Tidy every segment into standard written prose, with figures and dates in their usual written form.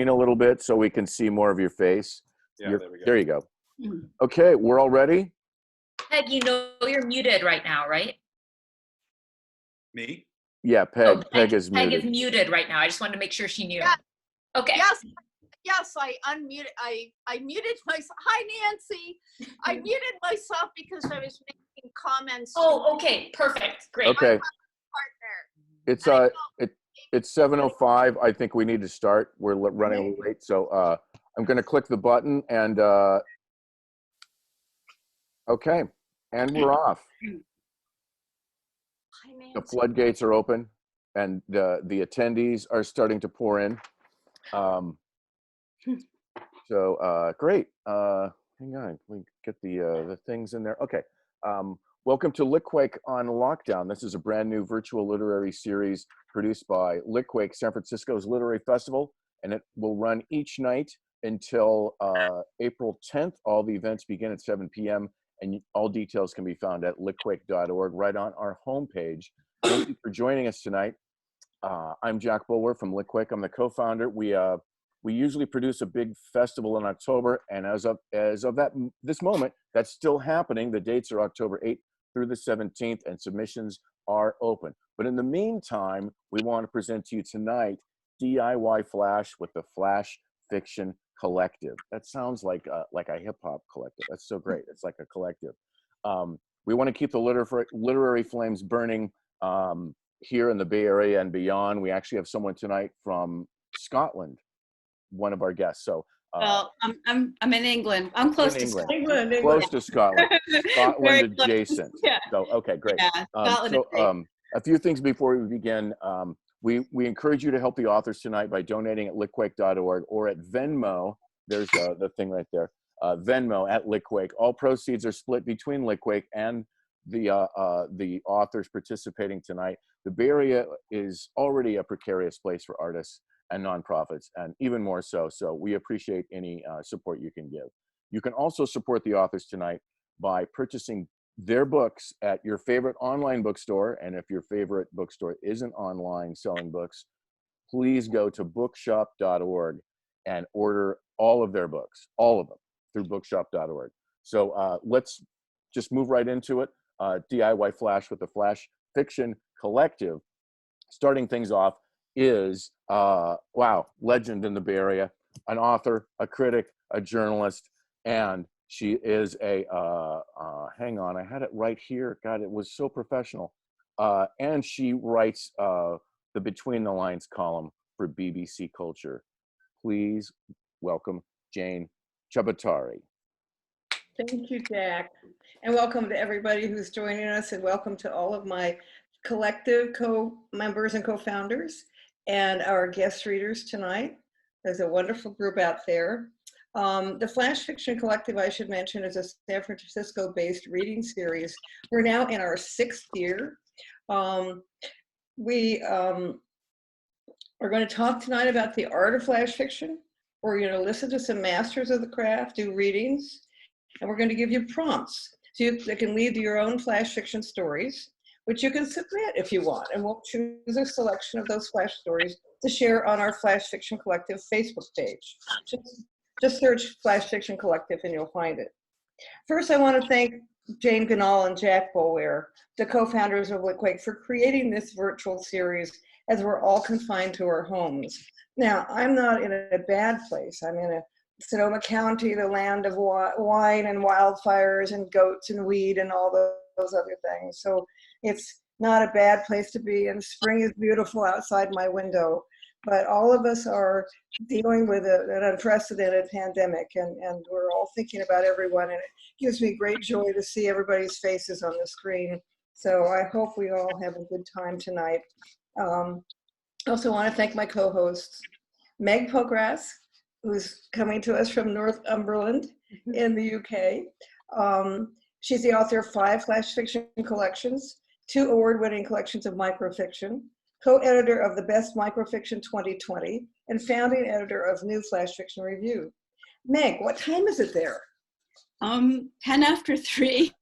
a little bit so we can see more of your face. Yeah, there we go. There you go. Okay, we're all ready? Peg, you know you're muted right now, right? Me? Yeah, Peg. Oh, Peg is Peg muted. is muted right now. I just wanted to make sure she knew. Yeah. Okay. Yes, I unmuted. I muted myself. Hi, Nancy. I muted myself because I was making comments. Oh, okay. Perfect. Great. Okay. Partner. It's 7:05. I think we need to start. We're running a little late, so I'm going to click the button and okay, and we're off. Hi, Nancy. The floodgates are open, and the attendees are starting to pour in. So great. Hang on, we get the things in there. Okay. Welcome to Litquake on Lockdown. This is a brand new virtual literary series produced by Litquake, San Francisco's literary festival, and it will run each night until April 10th. All the events begin at 7 p.m. and all details can be found at litquake.org right on our homepage. Thank you for joining us tonight. I'm Jack Bulwer from Litquake. I'm the co-founder. We usually produce a big festival in October, and as of this moment, that's still happening. The dates are October 8th through the 17th, and submissions are open. But in the meantime, we want to present to you tonight DIY Flash with the Flash Fiction Collective. That sounds like a hip hop collective. That's so great. It's like a collective. We want to keep the literary flames burning here in the Bay Area and beyond. We actually have someone tonight from Scotland, one of our guests. So well, I'm in England. I'm close to Scotland. Close to Scotland. Scotland adjacent. Yeah. So okay, great. Yeah, Scotland a few things before we begin. We encourage you to help the authors tonight by donating at litquake.org or at Venmo. There's the thing right there. Venmo at Litquake. All proceeds are split between Litquake and the authors participating tonight. The Bay Area is already a precarious place for artists and nonprofits, and even more so. So we appreciate any support you can give. You can also support the authors tonight by purchasing their books at your favorite online bookstore. And if your favorite bookstore isn't online selling books, please go to bookshop.org and order all of their books, all of them, through bookshop.org. So let's just move right into it. DIY Flash with the Flash Fiction Collective. Starting things off is, wow, legend in the Bay Area, an author, a critic, a journalist, and she is a, hang on, I had it right here. God, it was so professional. And she writes the Between the Lines column for BBC Culture. Please welcome Jane Ciabattari. Thank you, Jack. And welcome to everybody who's joining us, and welcome to all of my collective co-members and co-founders and our guest readers tonight. There's a wonderful group out there. The Flash Fiction Collective, I should mention, is a San Francisco-based reading series. We're now in our 6th year. We are going to talk tonight about the art of Flash fiction. We're going to listen to some masters of the craft, do readings, and we're going to give you prompts so that can lead to your own Flash fiction stories, which you can submit if you want, and we'll choose a selection of those Flash stories to share on our Flash Fiction Collective Facebook page. Just search Flash Fiction Collective and you'll find it. First, I want to thank Jane Ganal and Jack Bulwer, the co-founders of Litquake, for creating this virtual series as we're all confined to our homes. Now, I'm not in a bad place. I'm in Sonoma County, the land of wine and wildfires and goats and weed and all those other things. So it's not a bad place to be, and spring is beautiful outside my window. But all of us are dealing with an unprecedented pandemic, and we're all thinking about everyone, and it gives me great joy to see everybody's faces on the screen. So I hope we all have a good time tonight. I also want to thank my co-hosts, Meg Pogras, who's coming to us from Northumberland in the UK. She's the author of 5 Flash Fiction collections, 2 award-winning collections of microfiction, co-editor of the Best Microfiction 2020, and founding editor of New Flash Fiction Review. Meg, what time is it there? 10 after 3.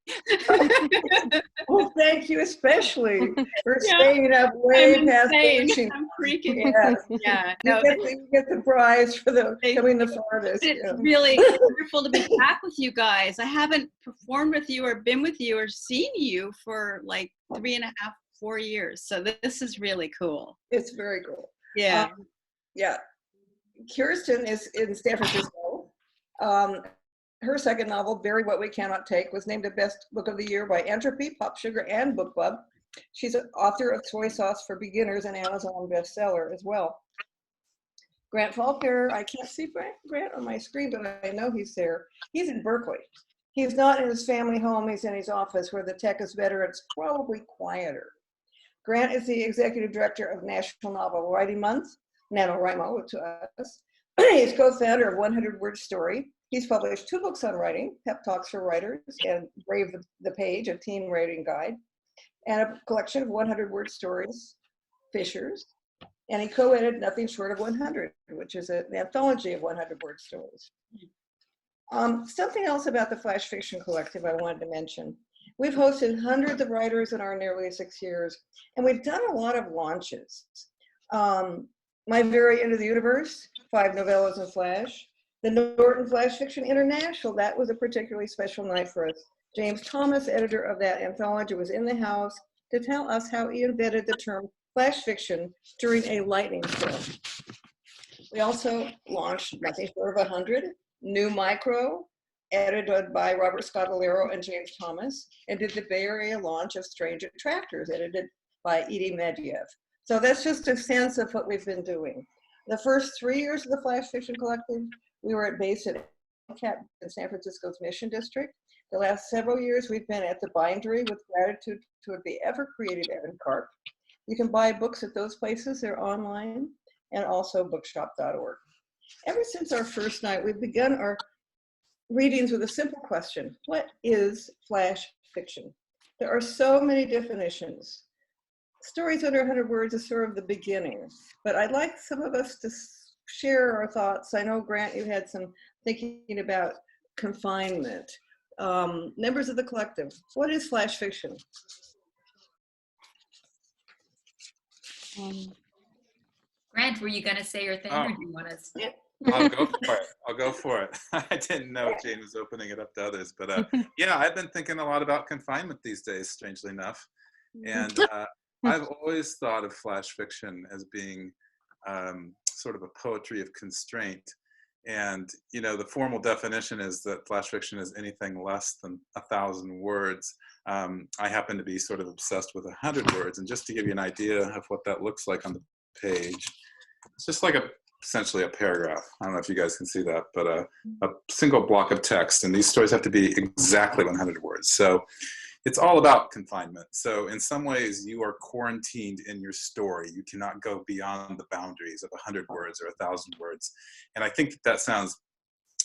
Well, thank you especially for Yeah. staying up way I'm past insane. finishing. I'm freaking. Yes. Yeah. No, You get the prize for the Thank coming the farthest. it's Yeah. really wonderful to be back with you guys. I haven't performed with you or been with you or seen you for like 3.5, 4 years. So this is really cool. It's very cool. Yeah. Yeah. Kirsten is in San Francisco. Her second novel, Bury What We Cannot Take, was named the best book of the year by Entropy, Pop Sugar, and Book Club. She's an author of Soy Sauce for Beginners, an Amazon bestseller as well. Grant Faulkner, I can't see Grant on my screen, but I know he's there. He's in Berkeley. He's not in his family home, he's in his office where the tech is better, it's probably quieter. Grant is the executive director of National Novel Writing Month, NaNoWriMo to us. He's co-founder of 100 Word Story. He's published 2 books on writing, Pep Talks for Writers and Brave the Page, a teen writing guide, and a collection of 100 word stories, Fissures. And he co-edited Nothing Short of 100, which is an anthology of 100 word stories. Something else about the Flash Fiction Collective I wanted to mention. We've hosted hundreds of writers in our nearly 6 years, and we've done a lot of launches. My Very End of the Universe, 5 novellas in Flash. The Norton Flash Fiction International, that was a particularly special night for us. James Thomas, editor of that anthology, was in the house to tell us how he invented the term Flash Fiction during a lightning storm. We also launched Nothing Short of 100, New Micro, edited by Robert Scottolero and James Thomas, and did the Bay Area launch of Strange Attractors, edited by Edie Medvedev. So that's just a sense of what we've been doing. The first 3 years of the Flash Fiction Collective, we were based at in San Francisco's Mission District. The last several years, we've been at the Bindery with gratitude to the ever-creative Evan Karp. You can buy books at those places, they're online, and also bookshop.org. Ever since our first night, we've begun our readings with a simple question: what is Flash fiction? There are so many definitions. Stories under 100 words is sort of the beginning, but I'd like some of us to share our thoughts. I know, Grant, you had some thinking about confinement. Members of the collective, what is Flash fiction? Grant, were you going to say your thing, or do you want us? I'll go for it. I'll go for it. I didn't know Jane was opening it up to others, but yeah, I've been thinking a lot about confinement these days, strangely enough. And I've always thought of Flash fiction as being sort of a poetry of constraint. And, you know, the formal definition is that Flash fiction is anything less than 1,000 words. I happen to be sort of obsessed with 100 words. And just to give you an idea of what that looks like on the page, it's just like essentially a paragraph. I don't know if you guys can see that, but a single block of text. And these stories have to be exactly 100 words. So it's all about confinement. So in some ways, you are quarantined in your story. You cannot go beyond the boundaries of 100 words or 1,000 words. And I think that sounds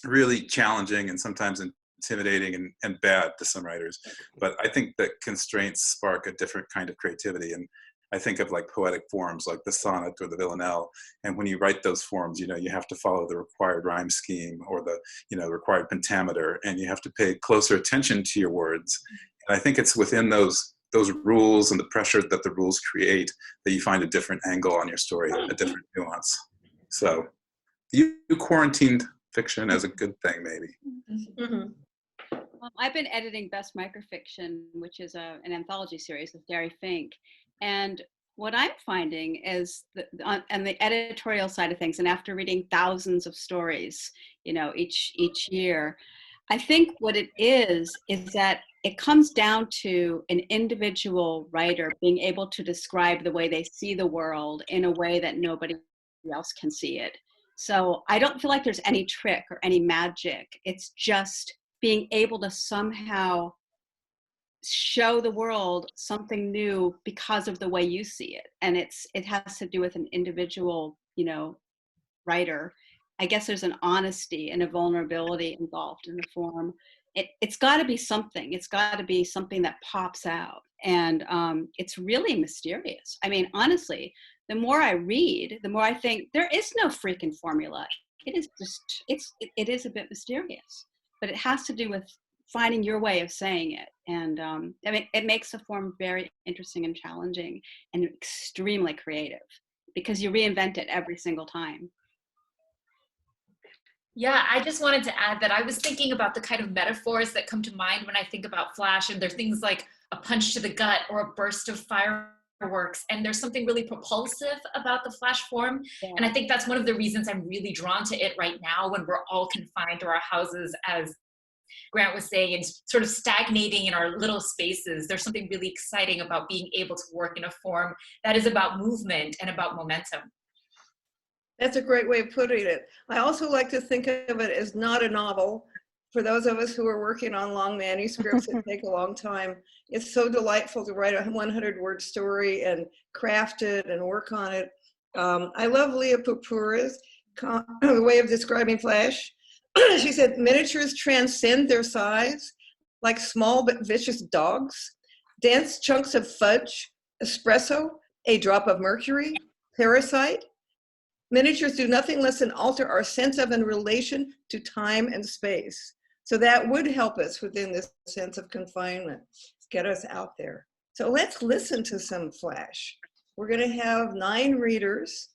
really challenging and sometimes intimidating and bad to some writers. But I think that constraints spark a different kind of creativity. And I think of like poetic forms like the sonnet or the villanelle. And when you write those forms, you know, you have to follow the required rhyme scheme or the, you know, required pentameter, and you have to pay closer attention to your words. And I think it's within those rules and the pressure that the rules create that you find a different angle on your story, a different nuance. So you quarantined fiction as a good thing, maybe. Mm-hmm. I've been editing Best Microfiction, which is an anthology series with Derry Fink. And what I'm finding is on the editorial side of things, and after reading thousands of stories, you know, each year, I think what it is that it comes down to an individual writer being able to describe the way they see the world in a way that nobody else can see it. So I don't feel like there's any trick or any magic. It's just being able to somehow show the world something new because of the way you see it. And it has to do with an individual, you know, writer. I guess there's an honesty and a vulnerability involved in the form. It's got to be something. It's got to be something that pops out. And it's really mysterious. I mean, honestly, the more I read, the more I think there is no freaking formula. It is just, it is a bit mysterious. But it has to do with finding your way of saying it. And I mean, it makes the form very interesting and challenging and extremely creative because you reinvent it every single time. Yeah, I just wanted to add that I was thinking about the kind of metaphors that come to mind when I think about Flash, and they're things like a punch to the gut or a burst of fireworks, and there's something really propulsive about the Flash form. Yeah. And I think that's one of the reasons I'm really drawn to it right now when we're all confined to our houses, as Grant was saying, and sort of stagnating in our little spaces. There's something really exciting about being able to work in a form that is about movement and about momentum. That's a great way of putting it. I also like to think of it as not a novel. For those of us who are working on long manuscripts that take a long time, it's so delightful to write a 100-word story and craft it and work on it. I love Leah Purpura's way of describing Flash. She said, miniatures transcend their size like small but vicious dogs. Dense chunks of fudge, espresso, a drop of mercury, parasite. Miniatures do nothing less than alter our sense of and relation to time and space. So that would help us within this sense of confinement, get us out there. So let's listen to some Flash. We're going to have 9 readers.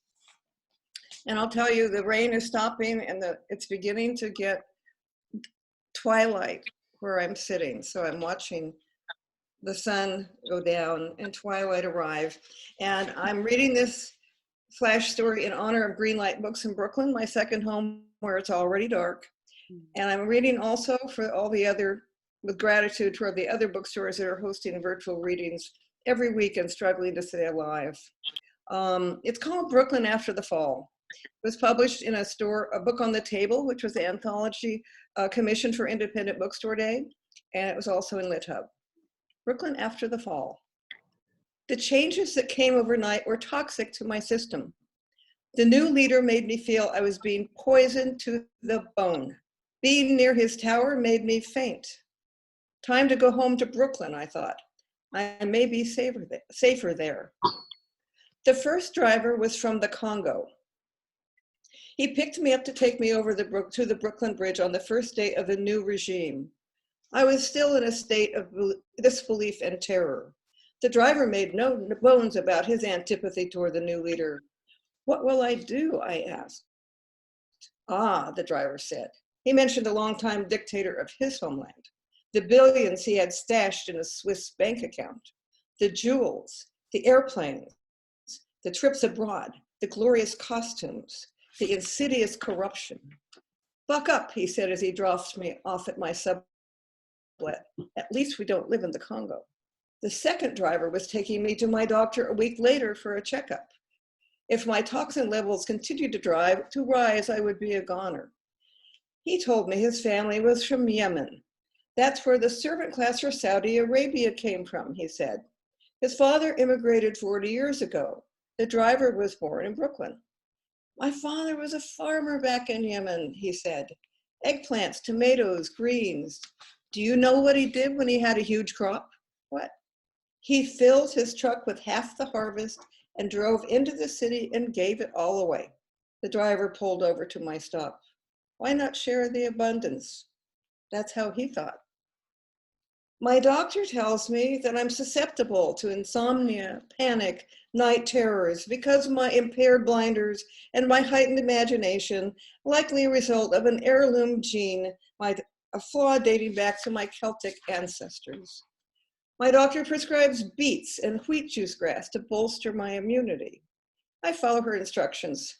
And I'll tell you, the rain is stopping and it's beginning to get twilight where I'm sitting. So I'm watching the sun go down and twilight arrive. And I'm reading this Flash story in honor of Greenlight Books in Brooklyn, my second home where it's already dark. And I'm reading also for all the other, with gratitude toward the other bookstores that are hosting virtual readings every week and struggling to stay alive. It's called Brooklyn After the Fall. It was published in a book on the table, which was the anthology commissioned for Independent Bookstore Day. And it was also in LitHub. Brooklyn After the Fall. The changes that came overnight were toxic to my system. The new leader made me feel I was being poisoned to the bone. Being near his tower made me faint. Time to go home to Brooklyn, I thought. I may be safer there. The first driver was from the Congo. He picked me up to take me over to the Brooklyn Bridge on the first day of the new regime. I was still in a state of disbelief and terror. The driver made no bones about his antipathy toward the new leader. What will I do? I asked. Ah, the driver said. He mentioned a longtime dictator of his homeland, the billions he had stashed in a Swiss bank account, the jewels, the airplanes, the trips abroad, the glorious costumes, the insidious corruption. Buck up, he said as he dropped me off at my sublet. At least we don't live in the Congo. The second driver was taking me to my doctor a week later for a checkup. If my toxin levels continued to rise, I would be a goner. He told me his family was from Yemen. That's where the servant class for Saudi Arabia came from, he said. His father immigrated 40 years ago. The driver was born in Brooklyn. My father was a farmer back in Yemen, he said. Eggplants, tomatoes, greens. Do you know what he did when he had a huge crop? What? He filled his truck with half the harvest and drove into the city and gave it all away. The driver pulled over to my stop. Why not share the abundance? That's how he thought. My doctor tells me that I'm susceptible to insomnia, panic, night terrors because of my impaired blinders and my heightened imagination, likely a result of an heirloom gene, a flaw dating back to my Celtic ancestors. My doctor prescribes beets and wheat juice grass to bolster my immunity. I follow her instructions.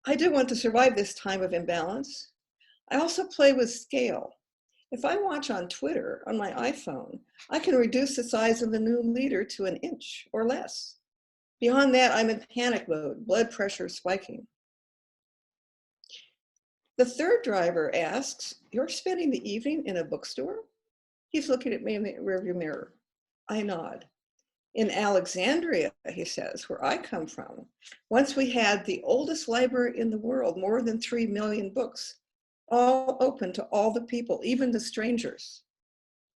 I do want to survive this time of imbalance. I also play with scale. If I watch on Twitter on my iPhone, I can reduce the size of the new leader to an inch or less. Beyond that, I'm in panic mode, blood pressure spiking. The third driver asks, "You're spending the evening in a bookstore?" He's looking at me in the rearview mirror. I nod. In Alexandria, he says, where I come from, once we had the oldest library in the world, more than 3 million books, all open to all the people, even the strangers.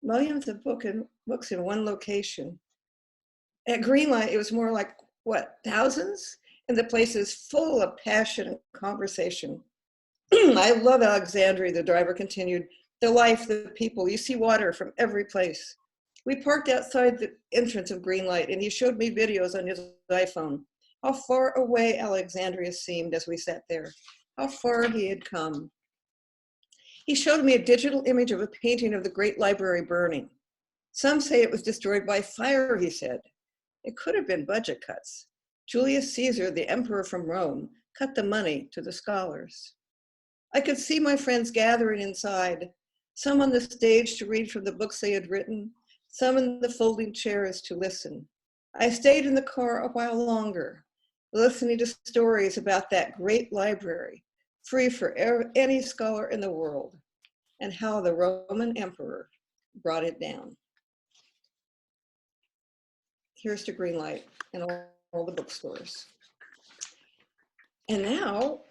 Millions of books in one location. At Greenlight, it was more like, what, thousands? And the place is full of passion and conversation. I love Alexandria, the driver continued. The life, the people. You see water from every place. We parked outside the entrance of Greenlight, and he showed me videos on his iPhone. How far away Alexandria seemed as we sat there. How far he had come. He showed me a digital image of a painting of the Great Library burning. Some say it was destroyed by fire, he said. It could have been budget cuts. Julius Caesar, the emperor from Rome, cut the money to the scholars. I could see my friends gathering inside, some on the stage to read from the books they had written, some in the folding chairs to listen. I stayed in the car a while longer, listening to stories about that great library, free for any scholar in the world, and how the Roman emperor brought it down. Here's to Greenlight and all the bookstores. And now,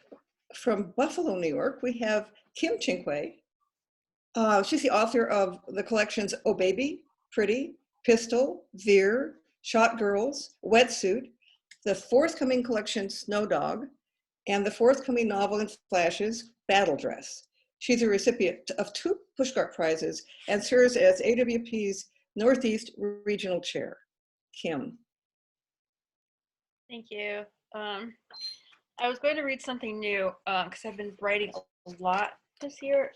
from Buffalo, New York, we have Kim Chinque. She's the author of the collections Oh Baby, Pretty, Pistol, Veer, Shot Girls, Wetsuit, the forthcoming collection Snow Dog, and the forthcoming novel in flashes, Battle Dress. She's a recipient of 2 Pushcart Prizes and serves as AWP's Northeast Regional Chair. Kim. Thank you. I was going to read something new because I've been writing a lot this year,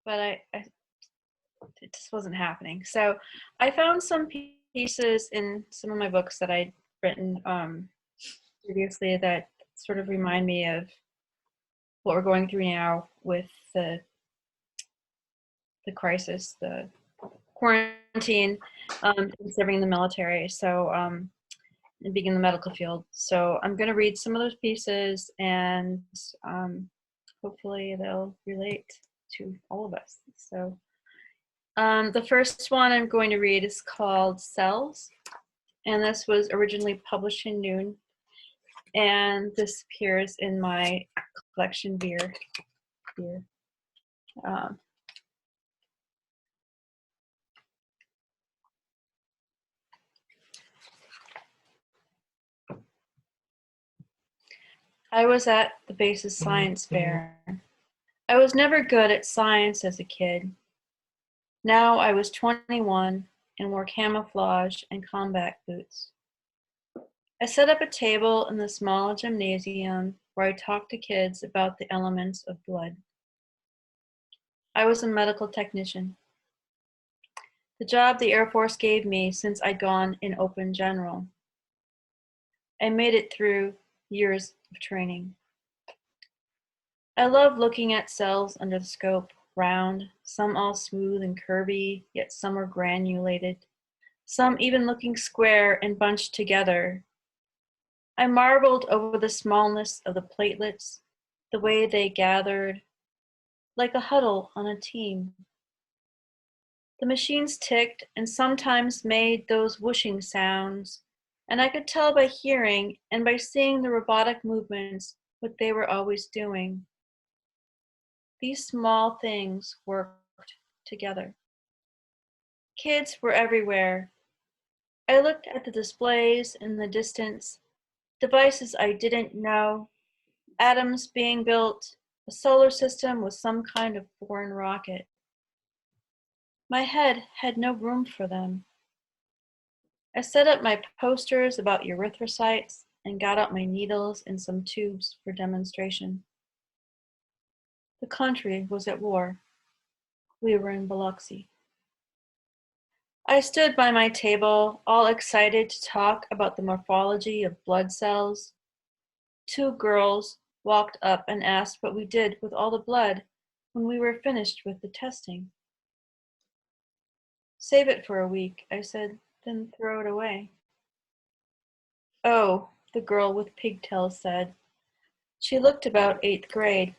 but it just wasn't happening. So I found some pieces in some of my books that I'd written previously that sort of remind me of what we're going through now with the crisis, the quarantine, and serving in the military. So and being in the medical field. So I'm going to read some of those pieces, and hopefully they'll relate to all of us. So the first one I'm going to read is called Cells, and this was originally published in Noon, and this appears in my collection Veer. I was at the base's science fair. I was never good at science as a kid. Now I was 21 and wore camouflage and combat boots. I set up a table in the small gymnasium where I talked to kids about the elements of blood. I was a medical technician. The job the Air Force gave me since I'd gone in open general. I made it through years of training. I love looking at cells under the scope, round, some all smooth and curvy, yet some are granulated, some even looking square and bunched together. I marveled over the smallness of the platelets, the way they gathered, like a huddle on a team. The machines ticked and sometimes made those whooshing sounds, and I could tell by hearing and by seeing the robotic movements what they were always doing. These small things worked together. Kids were everywhere. I looked at the displays in the distance, devices I didn't know, atoms being built, a solar system with some kind of foreign rocket. My head had no room for them. I set up my posters about erythrocytes and got out my needles and some tubes for demonstration. The country was at war. We were in Biloxi. I stood by my table, all excited to talk about the morphology of blood cells. 2 girls walked up and asked what we did with all the blood when we were finished with the testing. Save it for a week, I said, then throw it away. Oh, the girl with pigtails said. She looked about 8th grade.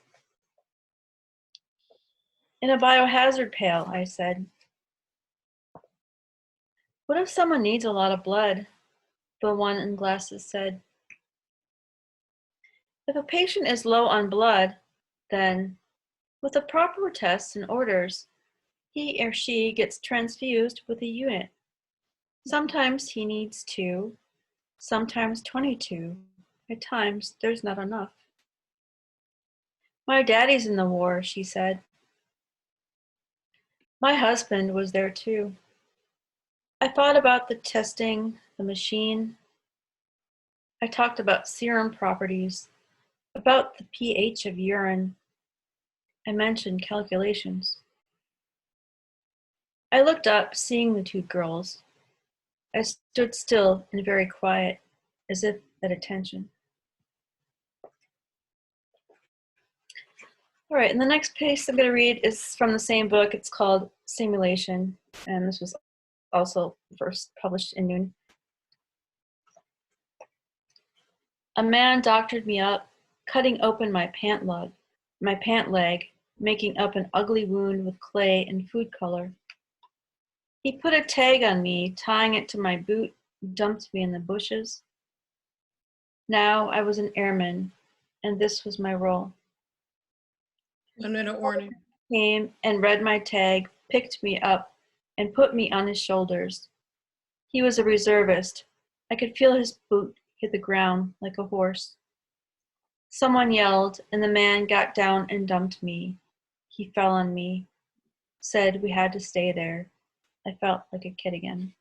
In a biohazard pail, I said. What if someone needs a lot of blood? The one in glasses said. If a patient is low on blood, then, with the proper tests and orders, he or she gets transfused with a unit. Sometimes he needs 2, sometimes 22. At times, there's not enough. My daddy's in the war, she said. My husband was there too. I thought about the testing, the machine. I talked about serum properties, about the pH of urine. I mentioned calculations. I looked up, seeing the two girls. I stood still and very quiet, as if at attention. All right, and the next piece I'm going to read is from the same book. It's called Simulation, and this was also first published in Noon. A man doctored me up, cutting open my pant leg, making up an ugly wound with clay and food color. He put a tag on me, tying it to my boot, dumped me in the bushes. Now I was an airman, and this was my role. 1 minute warning. Came and read my tag, picked me up, and put me on his shoulders. He was a reservist. I could feel his boot hit the ground like a horse. Someone yelled, and the man got down and dumped me. He fell on me, said we had to stay there. I felt like a kid again.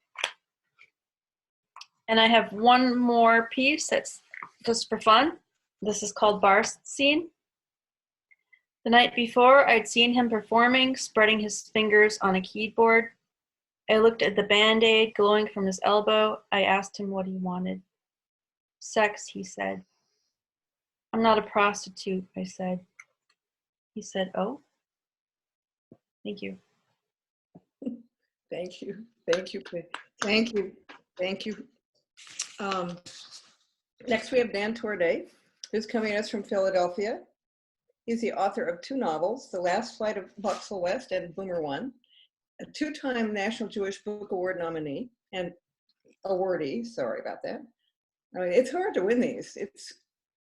And I have one more piece that's just for fun. This is called Bar Scene. The night before, I'd seen him performing, spreading his fingers on a keyboard. I looked at the Band-Aid glowing from his elbow. I asked him what he wanted. Sex, he said. I'm not a prostitute, I said. He said, oh? Thank you. Thank you. Thank you. Thank you. Thank you. Next, we have Dan Torday, who's coming at us from Philadelphia. He's the author of 2 novels, The Last Flight of Buxel West and Boomer One, a 2-time National Jewish Book Award nominee and awardee. Sorry about that. I mean, it's hard to win these. It's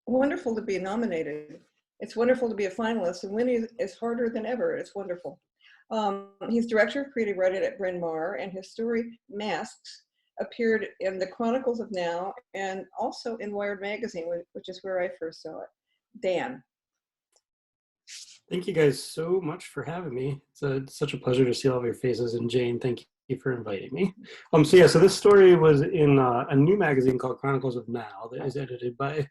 wonderful to be nominated. It's wonderful to be a finalist, and winning is harder than ever. It's wonderful. He's director of creative writing at Bryn Mawr, and his story Masks appeared in the Chronicles of Now and also in Wired magazine, which is where I first saw it. Dan. Thank you guys so much for having me. It's such a pleasure to see all of your faces. And Jane, thank you for inviting me. So this story was in a new magazine called Chronicles of Now that is edited by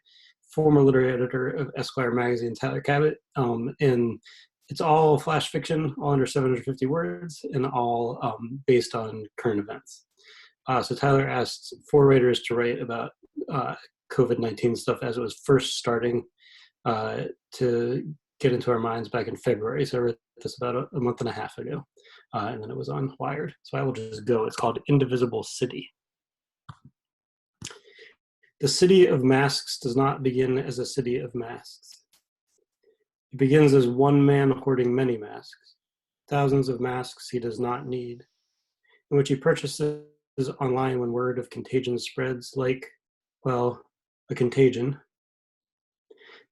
former literary editor of Esquire magazine, Tyler Cabot. And it's all flash fiction, all under 750 words, and all based on current events. So Tyler asked 4 writers to write about COVID-19 stuff as it was first starting to get into our minds back in February. So I wrote this about a month and a half ago, and then it was on Wired. So I will just go. It's called Indivisible City. The city of masks does not begin as a city of masks. It begins as one man hoarding many masks, thousands of masks he does not need, in which he purchases online when word of contagion spreads like, well, a contagion.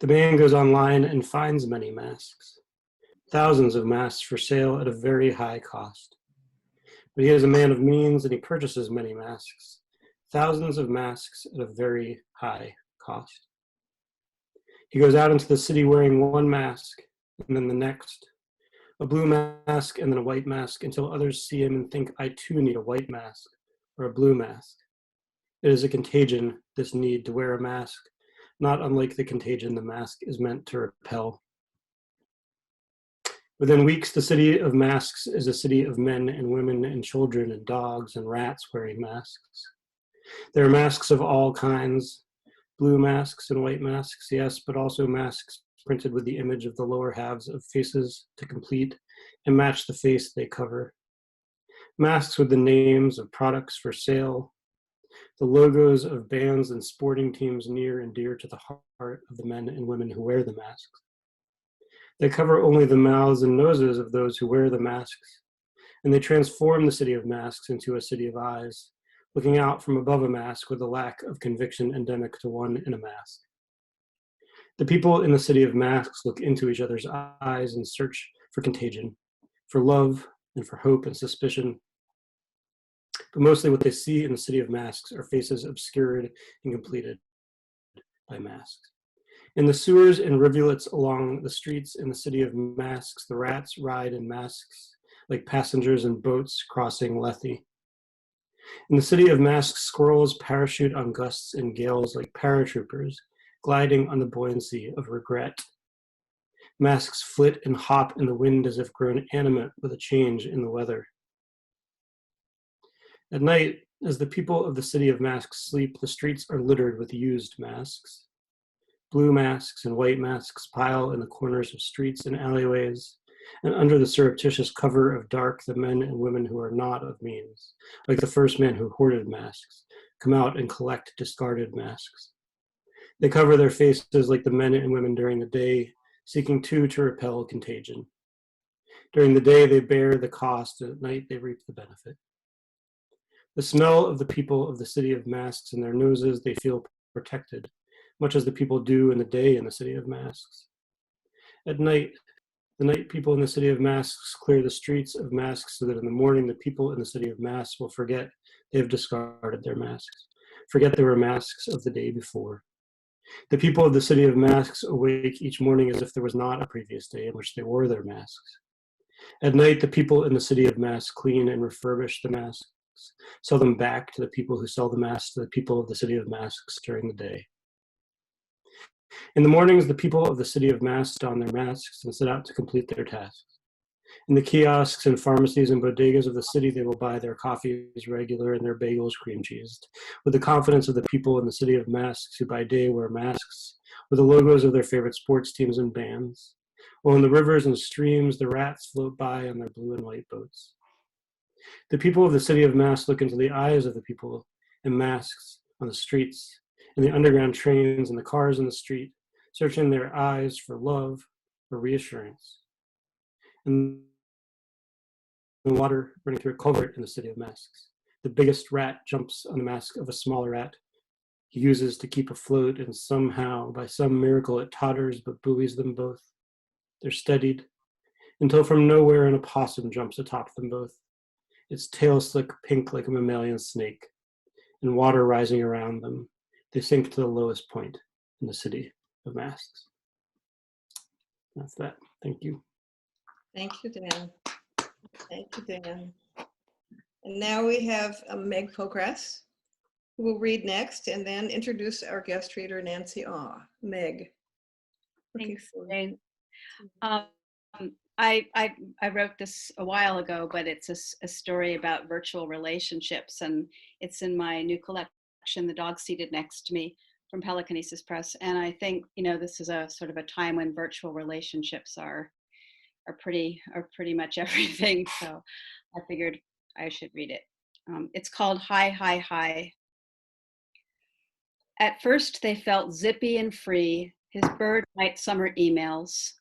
The man goes online and finds many masks, thousands of masks for sale at a very high cost. But he is a man of means and he purchases many masks, thousands of masks at a very high cost. He goes out into the city wearing one mask and then the next, a blue mask and then a white mask until others see him and think, I too need a white mask or a blue mask. It is a contagion, this need to wear a mask, not unlike the contagion the mask is meant to repel. Within weeks, the city of masks is a city of men and women and children and dogs and rats wearing masks. There are masks of all kinds, blue masks and white masks, yes, but also masks printed with the image of the lower halves of faces to complete and match the face they cover. Masks with the names of products for sale, the logos of bands and sporting teams near and dear to the heart of the men and women who wear the masks. They cover only the mouths and noses of those who wear the masks, and they transform the city of masks into a city of eyes, looking out from above a mask with a lack of conviction endemic to one in a mask. The people in the city of masks look into each other's eyes and search for contagion, for love and for hope and suspicion. But mostly what they see in the city of masks are faces obscured and completed by masks. In the sewers and rivulets along the streets in the city of masks, the rats ride in masks like passengers in boats crossing Lethe. In the city of masks, squirrels parachute on gusts and gales like paratroopers, gliding on the buoyancy of regret. Masks flit and hop in the wind as if grown animate with a change in the weather. At night, as the people of the city of masks sleep, the streets are littered with used masks. Blue masks and white masks pile in the corners of streets and alleyways, and under the surreptitious cover of dark, the men and women who are not of means, like the first men who hoarded masks, come out and collect discarded masks. They cover their faces like the men and women during the day, seeking to repel contagion. During the day, they bear the cost, and at night, they reap the benefit. The smell of the people of the city of masks in their noses, they feel protected, much as the people do in the day in the city of masks. At night, the night people in the city of masks clear the streets of masks so that in the morning the people in the city of masks will forget they have discarded their masks, forget they were masks of the day before. The people of the city of masks awake each morning as if there was not a previous day in which they wore their masks. At night, the people in the city of masks clean and refurbish the masks, sell them back to the people who sell the masks to the people of the city of masks during the day. In the mornings, the people of the city of masks don their masks and set out to complete their tasks. In the kiosks and pharmacies and bodegas of the city, they will buy their coffees regular and their bagels cream cheesed, with the confidence of the people in the city of masks who by day wear masks with the logos of their favorite sports teams and bands, while in the rivers and streams, the rats float by on their blue and white boats. The people of the city of masks look into the eyes of the people in masks on the streets, in the underground trains and the cars in the street, searching their eyes for love, for reassurance. And the water running through a culvert in the city of masks. The biggest rat jumps on the mask of a smaller rat he uses to keep afloat, and somehow, by some miracle, it totters but buoys them both. They're steadied, until from nowhere an opossum jumps atop them both, its tail slick pink like a mammalian snake, and water rising around them. They sink to the lowest point in the city of masks. That's that. Thank you. Thank you, Dan. Thank you, Dan. And now we have Meg Pogress, who will read next, and then introduce our guest reader, Nancy Aw. Meg. Thanks, Jane. I wrote this a while ago, but it's a story about virtual relationships, and it's in my new collection, The Dog Seated Next to Me, from Pelicanesis Press. And I think, this is a sort of a time when virtual relationships are pretty much everything. So I figured I should read it. It's called Hi, Hi, Hi. At first, they felt zippy and free, his bird night summer emails.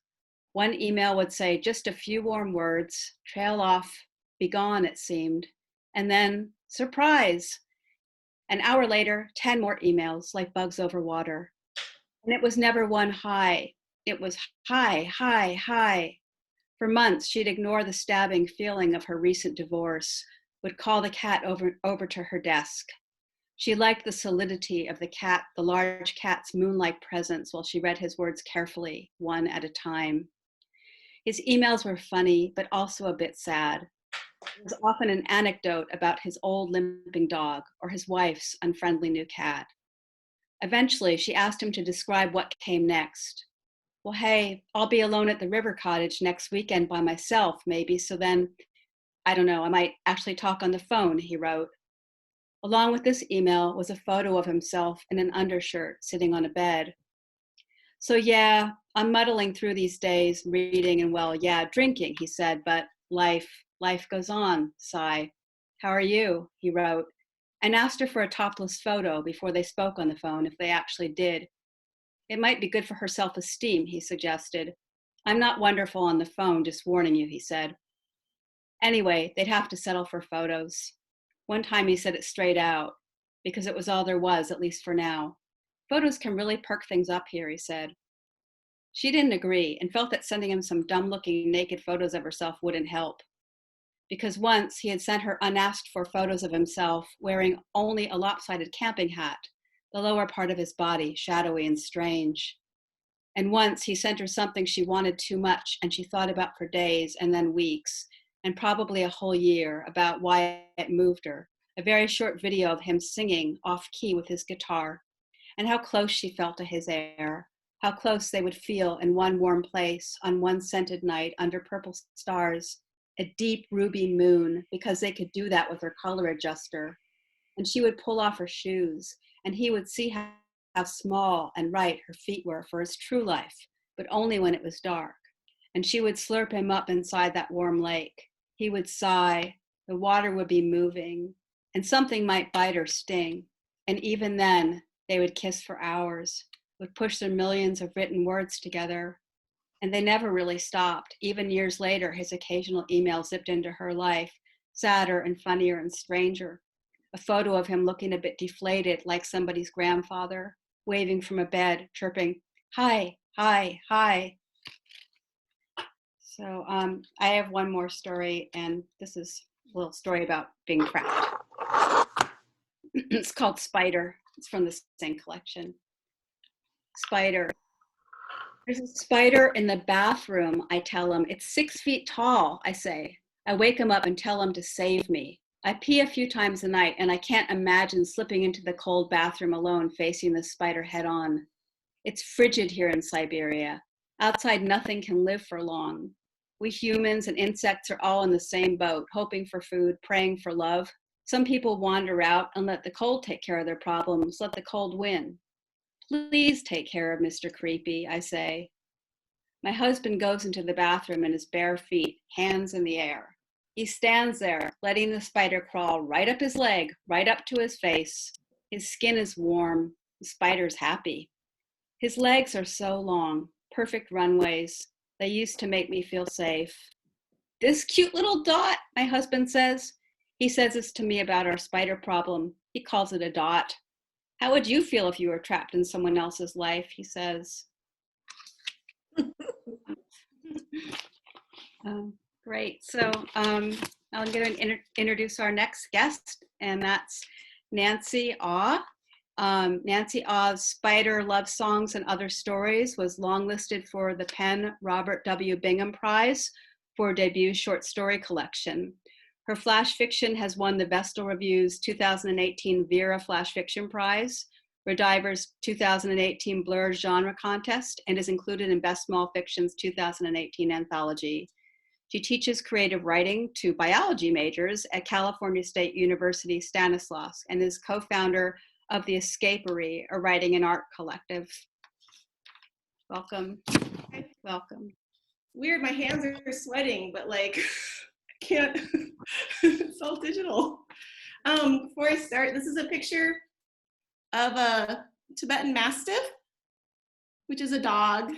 One email would say just a few warm words, trail off, be gone, it seemed. And then, surprise! An hour later, 10 more emails, like bugs over water. And it was never one hi. It was hi, hi, hi. For months, she'd ignore the stabbing feeling of her recent divorce, would call the cat over to her desk. She liked the solidity of the large cat's moonlike presence while she read his words carefully, one at a time. His emails were funny, but also a bit sad. It was often an anecdote about his old limping dog or his wife's unfriendly new cat. Eventually, she asked him to describe what came next. Well, hey, I'll be alone at the river cottage next weekend by myself, maybe, so then, I don't know, I might actually talk on the phone, he wrote. Along with this email was a photo of himself in an undershirt sitting on a bed. So yeah, I'm muddling through these days, reading and drinking, he said, but life goes on, sigh. How are you? He wrote, and asked her for a topless photo before they spoke on the phone, if they actually did. It might be good for her self-esteem, he suggested. I'm not wonderful on the phone, just warning you, he said. Anyway, they'd have to settle for photos. One time he said it straight out, because it was all there was, at least for now. Photos can really perk things up here, he said. She didn't agree and felt that sending him some dumb-looking naked photos of herself wouldn't help. Because once he had sent her unasked for photos of himself wearing only a lopsided camping hat, the lower part of his body shadowy and strange. And once he sent her something she wanted too much and she thought about for days and then weeks, and probably a whole year about why it moved her. A very short video of him singing off key with his guitar, and how close she felt to his air, how close they would feel in one warm place on one scented night under purple stars, a deep ruby moon, because they could do that with her color adjuster. And she would pull off her shoes, and he would see how small and right her feet were for his true life, but only when it was dark. And she would slurp him up inside that warm lake. He would sigh, the water would be moving, and something might bite or sting. And even then, they would kiss for hours, would push their millions of written words together. And they never really stopped. Even years later, his occasional email zipped into her life, sadder and funnier and stranger. A photo of him looking a bit deflated, like somebody's grandfather, waving from a bed, chirping, "Hi, hi, hi." So I have one more story, and this is a little story about being trapped. It's called Spider. It's from the same collection. Spider. There's a spider in the bathroom, I tell him. It's 6 feet tall, I say. I wake him up and tell him to save me. I pee a few times a night, and I can't imagine slipping into the cold bathroom alone facing the spider head on. It's frigid here in Siberia. Outside, nothing can live for long. We humans and insects are all in the same boat, hoping for food, praying for love. Some people wander out and let the cold take care of their problems, let the cold win. Please take care of Mr. Creepy, I say. My husband goes into the bathroom in his bare feet, hands in the air. He stands there, letting the spider crawl right up his leg, right up to his face. His skin is warm. The spider's happy. His legs are so long, perfect runways. They used to make me feel safe. This cute little dot, my husband says. He says this to me about our spider problem. He calls it a dot. How would you feel if you were trapped in someone else's life, he says. Great, so I'm going to introduce our next guest, and that's Nancy Ah. Nancy Ah's Spider Love Songs and Other Stories was longlisted for the Penn Robert W. Bingham Prize for debut short story collection. Her flash fiction has won the Vestal Review's 2018 Vera Flash Fiction Prize, Rediver's 2018 Blur Genre Contest, and is included in Best Small Fiction's 2018 anthology. She teaches creative writing to biology majors at California State University Stanislaus and is co-founder of the Escapery, a writing and art collective. Welcome. Welcome. Weird, my hands are sweating, but like, I can't, it's all digital. Before I start, this is a picture of a Tibetan Mastiff, which is a dog.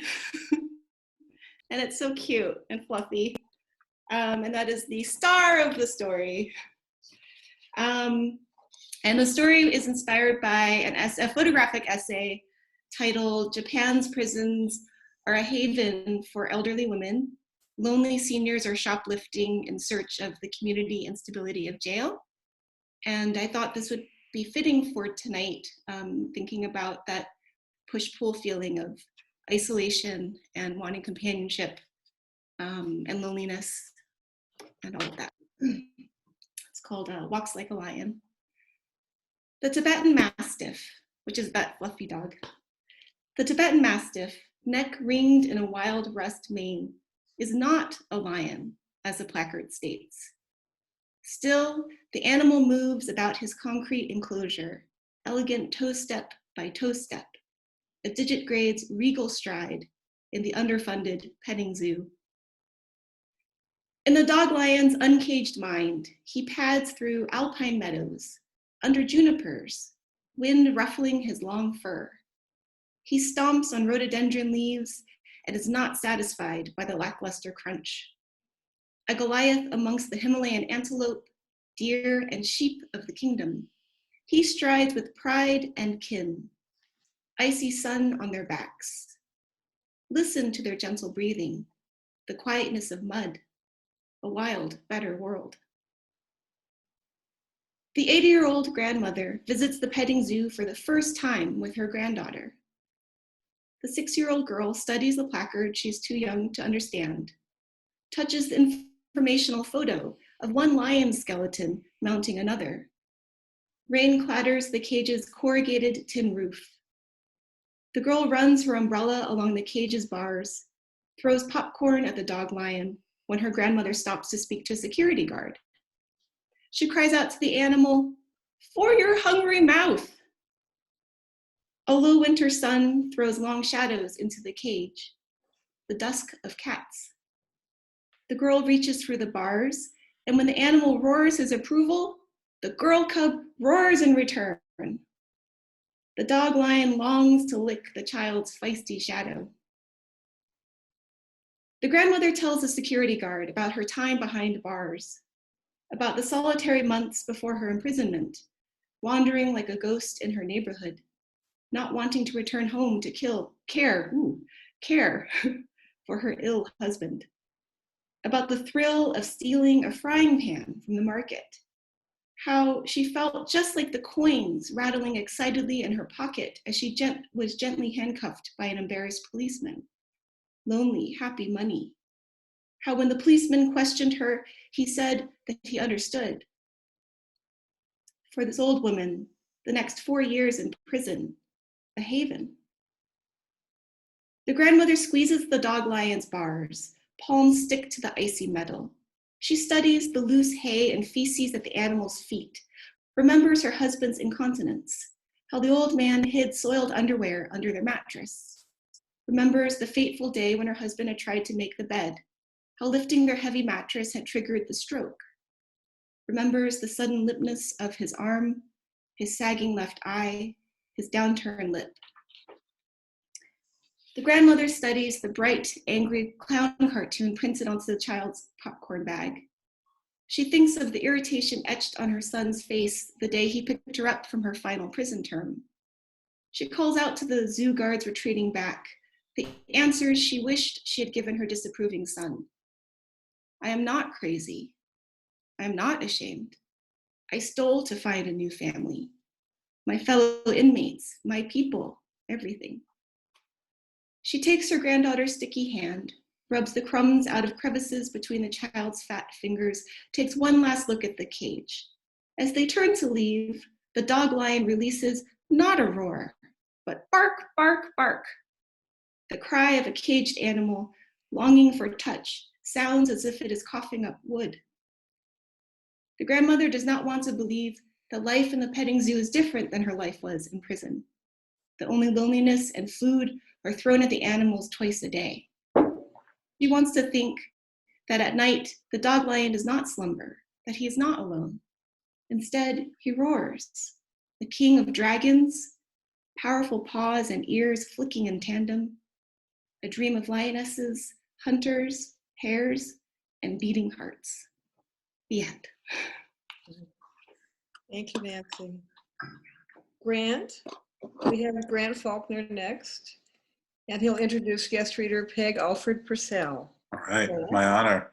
And it's so cute and fluffy. And that is the star of the story. And the story is inspired by a photographic essay titled "Japan's Prisons Are a Haven for Elderly Women. Lonely seniors are shoplifting in search of the community and stability of jail." And I thought this would be fitting for tonight, thinking about that push-pull feeling of isolation and wanting companionship and loneliness and all of that. It's called Walks Like a Lion. The Tibetan Mastiff, which is that fluffy dog. The Tibetan Mastiff, neck ringed in a wild rust mane, is not a lion, as the placard states. Still, the animal moves about his concrete enclosure, elegant toe step by toe step, a digit grade's regal stride in the underfunded petting zoo. In the dog lion's uncaged mind, he pads through alpine meadows, under junipers, wind ruffling his long fur. He stomps on rhododendron leaves and is not satisfied by the lackluster crunch. A Goliath amongst the Himalayan antelope, deer, and sheep of the kingdom, he strides with pride and kin, icy sun on their backs. Listen to their gentle breathing, the quietness of mud, a wild, better world. The 80-year-old grandmother visits the petting zoo for the first time with her granddaughter. The 6-year-old girl studies the placard she's too young to understand, touches the informational photo of one lion skeleton mounting another. Rain clatters the cage's corrugated tin roof. The girl runs her umbrella along the cage's bars, throws popcorn at the dog lion when her grandmother stops to speak to a security guard. She cries out to the animal, "For your hungry mouth!" A low winter sun throws long shadows into the cage, the dusk of cats. The girl reaches through the bars, and when the animal roars his approval, the girl cub roars in return. The dog lion longs to lick the child's feisty shadow. The grandmother tells the security guard about her time behind bars, about the solitary months before her imprisonment, wandering like a ghost in her neighborhood, not wanting to return home to care for her ill husband, about the thrill of stealing a frying pan from the market, how she felt just like the coins rattling excitedly in her pocket as she was gently handcuffed by an embarrassed policeman. Lonely, happy money. How when the policeman questioned her, he said that he understood. For this old woman, the next 4 years in prison, a haven. The grandmother squeezes the dog lion's bars, palms stick to the icy metal. She studies the loose hay and feces at the animal's feet, remembers her husband's incontinence, how the old man hid soiled underwear under their mattress, remembers the fateful day when her husband had tried to make the bed, how lifting their heavy mattress had triggered the stroke, remembers the sudden limpness of his arm, his sagging left eye, his downturned lip. The grandmother studies the bright, angry clown cartoon printed onto the child's popcorn bag. She thinks of the irritation etched on her son's face the day he picked her up from her final prison term. She calls out to the zoo guards retreating back, the answers she wished she had given her disapproving son. I am not crazy. I am not ashamed. I stole to find a new family. My fellow inmates, my people, everything. She takes her granddaughter's sticky hand, rubs the crumbs out of crevices between the child's fat fingers, takes one last look at the cage. As they turn to leave, the dog lion releases not a roar, but bark, bark, bark. The cry of a caged animal longing for touch sounds as if it is coughing up wood. The grandmother does not want to believe that life in the petting zoo is different than her life was in prison. The only loneliness and food are thrown at the animals twice a day. She wants to think that at night, the dog lion does not slumber, that he is not alone. Instead, he roars, the king of dragons, powerful paws and ears flicking in tandem, a dream of lionesses, hunters, hares, and beating hearts. The end. Thank you, Nancy. Grant, we have Grant Faulkner next, and he'll introduce guest reader Peg Alfred Purcell. All right, my honor.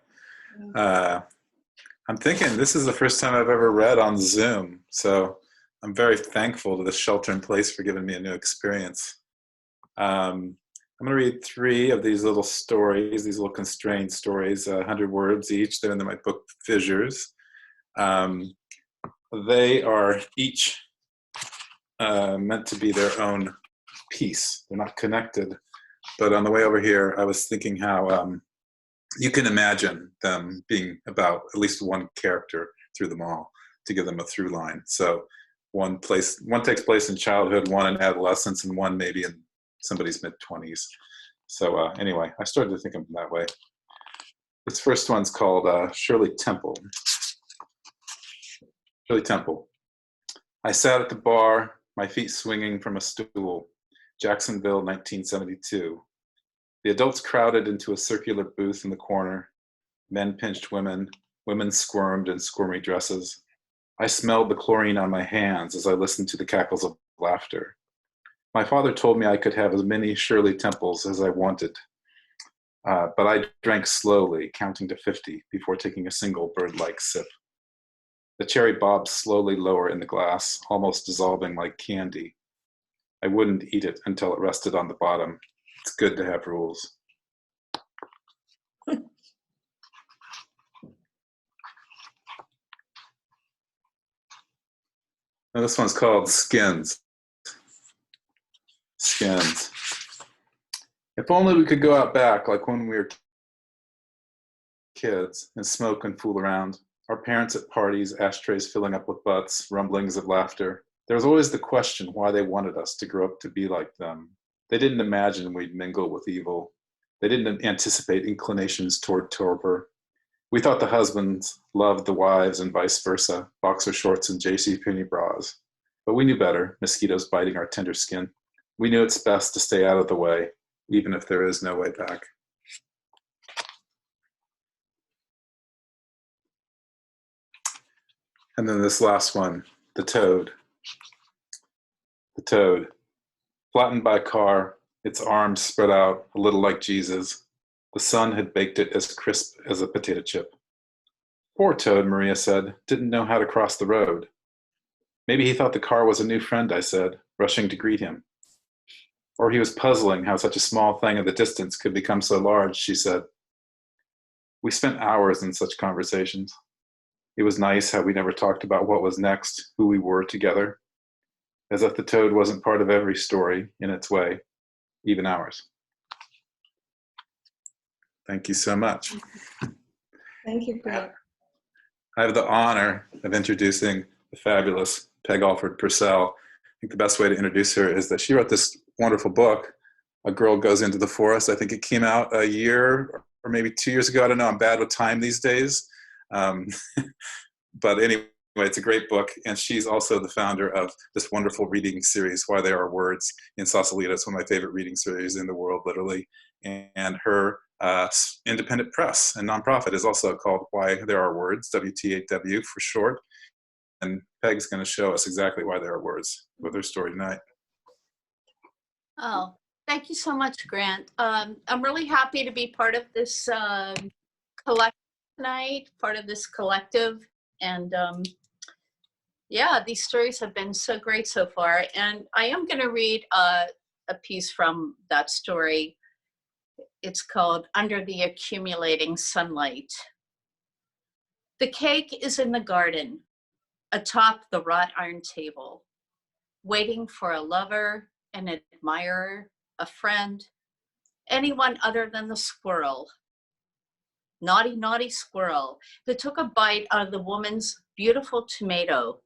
I'm thinking this is the first time I've ever read on Zoom, so I'm very thankful to the shelter-in-place for giving me a new experience. I'm going to read 3 of these little stories, these little constrained stories, 100 words each. They're in my book, Fissures. They are each meant to be their own piece. They're not connected. But on the way over here, I was thinking how you can imagine them being about at least one character through them all to give them a through line. So one takes place in childhood, one in adolescence, and one maybe in somebody's mid-20s. So anyway, I started to think of them that way. This first one's called Shirley Temple. Shirley Temple. I sat at the bar, my feet swinging from a stool. Jacksonville, 1972. The adults crowded into a circular booth in the corner. Men pinched women. Women squirmed in squirmy dresses. I smelled the chlorine on my hands as I listened to the cackles of laughter. My father told me I could have as many Shirley Temples as I wanted, but I drank slowly, counting to 50 before taking a single bird-like sip. The cherry bobbed slowly lower in the glass, almost dissolving like candy. I wouldn't eat it until it rested on the bottom. It's good to have rules. Now this one's called Skins. Skins. If only we could go out back like when we were kids and smoke and fool around. Our parents at parties, ashtrays filling up with butts, rumblings of laughter. There was always the question why they wanted us to grow up to be like them. They didn't imagine we'd mingle with evil. They didn't anticipate inclinations toward torpor. We thought the husbands loved the wives and vice versa, boxer shorts and JCPenney bras. But we knew better, mosquitoes biting our tender skin. We knew it's best to stay out of the way, even if there is no way back. And then this last one, the toad. The toad, flattened by a car, its arms spread out a little like Jesus. The sun had baked it as crisp as a potato chip. Poor toad, Maria said, didn't know how to cross the road. Maybe he thought the car was a new friend, I said, rushing to greet him. Or he was puzzling how such a small thing in the distance could become so large, she said. We spent hours in such conversations. It was nice how we never talked about what was next, who we were together, as if the toad wasn't part of every story in its way, even ours. Thank you so much. Thank you, Greg. I have the honor of introducing the fabulous Peg Alford Purcell. I think the best way to introduce her is that she wrote this wonderful book, A Girl Goes Into the Forest. I think it came out a year or maybe 2 years ago. I don't know, I'm bad with time these days. But anyway, it's a great book, and she's also the founder of this wonderful reading series, Why There Are Words, in Sausalito. It's one of my favorite reading series in the world, literally. And her independent press and nonprofit is also called Why There Are Words, WTAW for short. And Peg's going to show us exactly why there are words with her story tonight. Oh, thank you so much, Grant. I'm really happy to be part of this collective tonight, part of this collective. And yeah, these stories have been so great so far. And I am going to read a piece from that story. It's called Under the Accumulating Sunlight. The cake is in the garden, atop the wrought iron table, waiting for a lover, an admirer, a friend, anyone other than the squirrel. Naughty, naughty squirrel who took a bite out of the woman's beautiful tomato,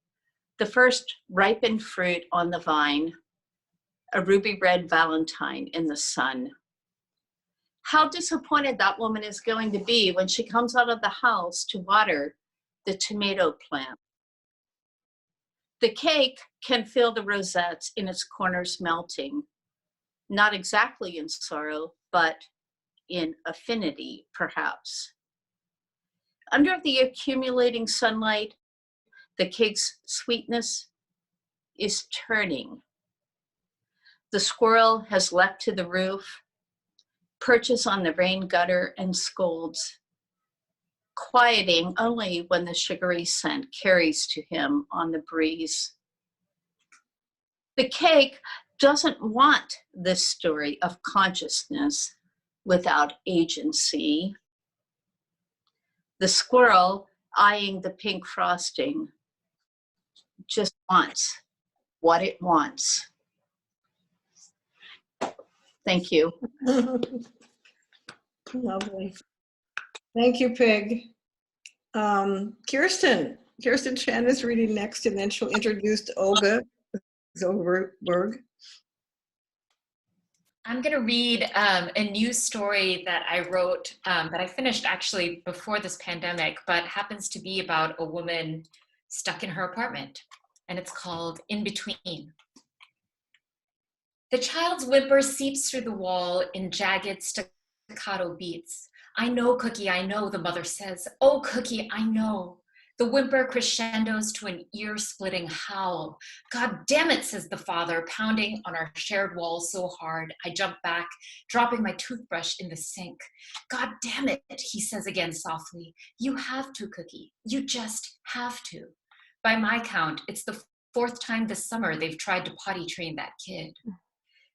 the first ripened fruit on the vine, a ruby red valentine in the sun. How disappointed that woman is going to be when she comes out of the house to water the tomato plant. The cake can feel the rosettes in its corners melting, not exactly in sorrow, but in affinity, perhaps. Under the accumulating sunlight, the cake's sweetness is turning. The squirrel has leapt to the roof, perches on the rain gutter and scolds, quieting only when the sugary scent carries to him on the breeze. The cake doesn't want this story of consciousness without agency. The squirrel, eyeing the pink frosting, just wants what it wants. Thank you. Lovely. Thank you, Peg. Kirsten Chen is reading next, and then she'll introduce Olga Zolberg. I'm going to read a news story that I wrote, that I finished actually before this pandemic, but happens to be about a woman stuck in her apartment, and it's called In Between. The child's whimper seeps through the wall in jagged staccato beats. I know, Cookie, I know, the mother says. Oh, Cookie, I know. The whimper crescendos to an ear-splitting howl. God damn it, says the father, pounding on our shared wall so hard. I jump back, dropping my toothbrush in the sink. God damn it, he says again softly. You have to, Cookie. You just have to. By my count, it's the 4th time this summer they've tried to potty train that kid.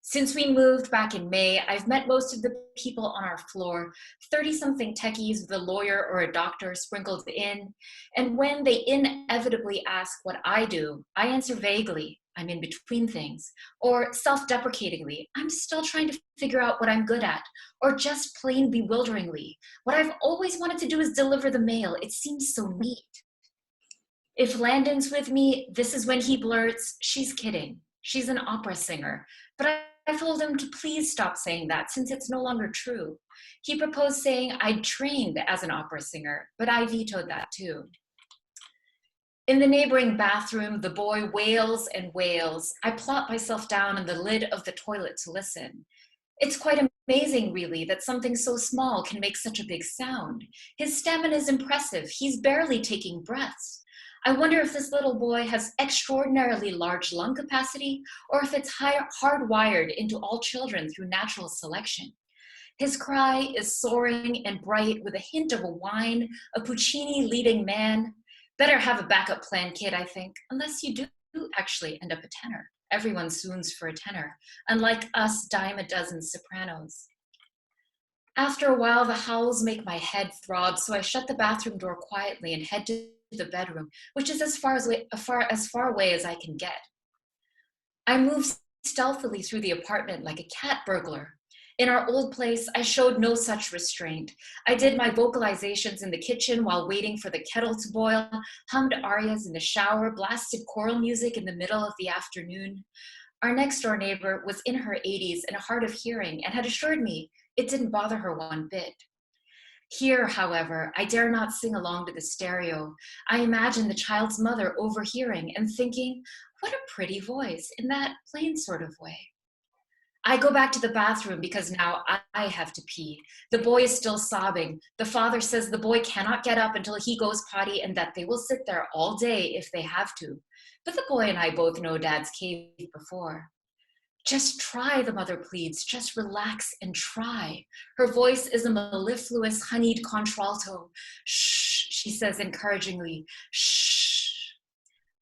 Since we moved back in May, I've met most of the people on our floor, 30-something techies with a lawyer or a doctor sprinkled in. And when they inevitably ask what I do, I answer vaguely, I'm in between things, or self-deprecatingly, I'm still trying to figure out what I'm good at, or just plain bewilderingly, what I've always wanted to do is deliver the mail. It seems so neat. If Landon's with me, this is when he blurts, she's kidding. She's an opera singer. But I told him to please stop saying that since it's no longer true. He proposed saying I'd trained as an opera singer, but I vetoed that too. In the neighboring bathroom, the boy wails and wails. I plop myself down on the lid of the toilet to listen. It's quite amazing, really, that something so small can make such a big sound. His stamina is impressive. He's barely taking breaths. I wonder if this little boy has extraordinarily large lung capacity or if it's hardwired into all children through natural selection. His cry is soaring and bright with a hint of a whine, a Puccini leading man. Better have a backup plan, kid, I think, unless you do actually end up a tenor. Everyone swoons for a tenor, unlike us dime a dozen sopranos. After a while, the howls make my head throb, so I shut the bathroom door quietly and head to the bedroom, which is as far away as I can get. I move stealthily through the apartment like a cat burglar. In our old place, I showed no such restraint. I did my vocalizations in the kitchen while waiting for the kettle to boil, hummed arias in the shower, blasted choral music in the middle of the afternoon. Our next door neighbor was in her 80s and hard of hearing and had assured me it didn't bother her one bit. Here, however, I dare not sing along to the stereo. I imagine the child's mother overhearing and thinking, what a pretty voice, in that plain sort of way. I go back to the bathroom because now I have to pee. The boy is still sobbing. The father says the boy cannot get up until he goes potty and that they will sit there all day if they have to. But the boy and I both know Dad's caved before. Just try, the mother pleads. Just relax and try. Her voice is a mellifluous, honeyed contralto. Shh, she says encouragingly. Shh.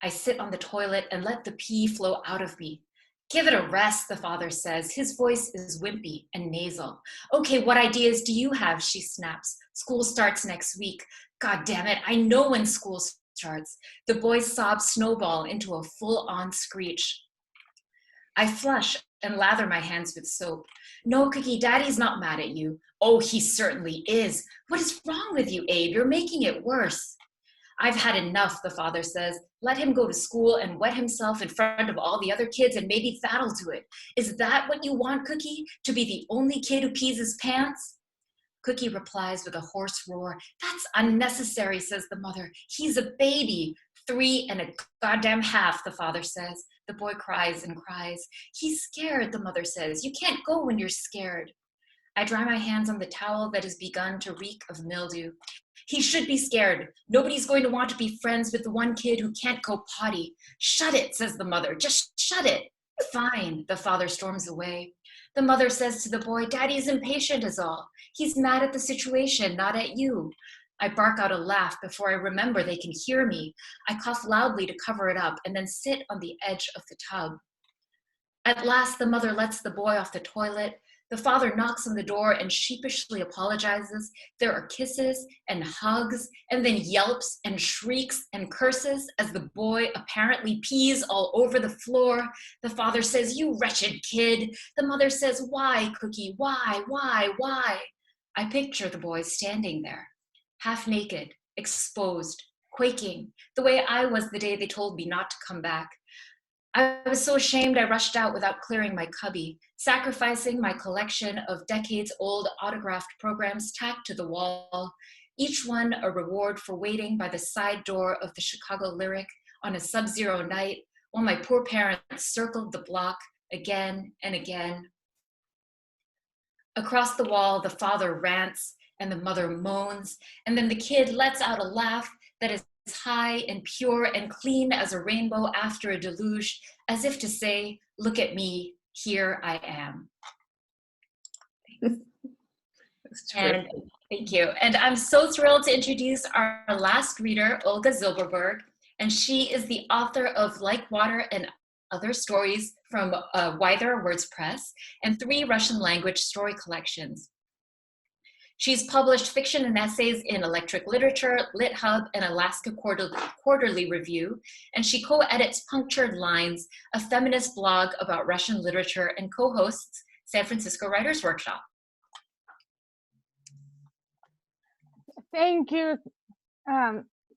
I sit on the toilet and let the pee flow out of me. Give it a rest, the father says. His voice is wimpy and nasal. Okay, what ideas do you have, she snaps. School starts next week. God damn it, I know when school starts. The boy's sobs snowball into a full-on screech. I flush and lather my hands with soap. No, Cookie, Daddy's not mad at you. Oh, he certainly is. What is wrong with you, Abe? You're making it worse. I've had enough, the father says. Let him go to school and wet himself in front of all the other kids and maybe that'll do it. Is that what you want, Cookie? To be the only kid who pees his pants? Cookie replies with a hoarse roar. That's unnecessary, says the mother. He's a baby. 3 and a goddamn half, the father says. The boy cries and cries. He's scared, the mother says. You can't go when you're scared. I dry my hands on the towel that has begun to reek of mildew. He should be scared. Nobody's going to want to be friends with the one kid who can't go potty. Shut it, says the mother. Just shut it. Fine, the father storms away. The mother says to the boy, Daddy's impatient is all. He's mad at the situation, not at you. I bark out a laugh before I remember they can hear me. I cough loudly to cover it up and then sit on the edge of the tub. At last, the mother lets the boy off the toilet. The father knocks on the door and sheepishly apologizes. There are kisses and hugs and then yelps and shrieks and curses as the boy apparently pees all over the floor. The father says, you wretched kid. The mother says, why, Cookie? Why? I picture the boy standing there, half naked, exposed, quaking, the way I was the day they told me not to come back. I was so ashamed I rushed out without clearing my cubby, sacrificing my collection of decades-old autographed programs tacked to the wall, each one a reward for waiting by the side door of the Chicago Lyric on a sub-zero night while my poor parents circled the block again and again. Across the wall, the father rants and the mother moans, and then the kid lets out a laugh that is high and pure and clean as a rainbow after a deluge, as if to say, look at me, here I am. And thank you. And I'm so thrilled to introduce our last reader, Olga Zilberberg, and she is the author of Like Water and other stories from Why There Are Words Press, and 3 Russian language story collections. She's published fiction and essays in Electric Literature, Lit Hub, and Alaska Quarterly Review, and she co-edits Punctured Lines, a feminist blog about Russian literature, and co-hosts San Francisco Writers Workshop. Thank you.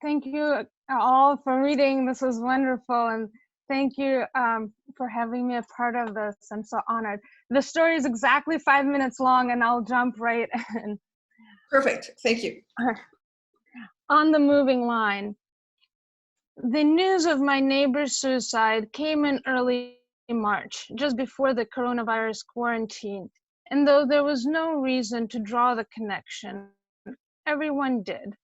Thank you all for reading. This was wonderful. And thank you for having me a part of this. I'm so honored. The story is exactly 5 minutes long, and I'll jump right in. Perfect. Thank you. On the moving line. The news of my neighbor's suicide came in early March, just before the coronavirus quarantine. And though there was no reason to draw the connection, everyone did.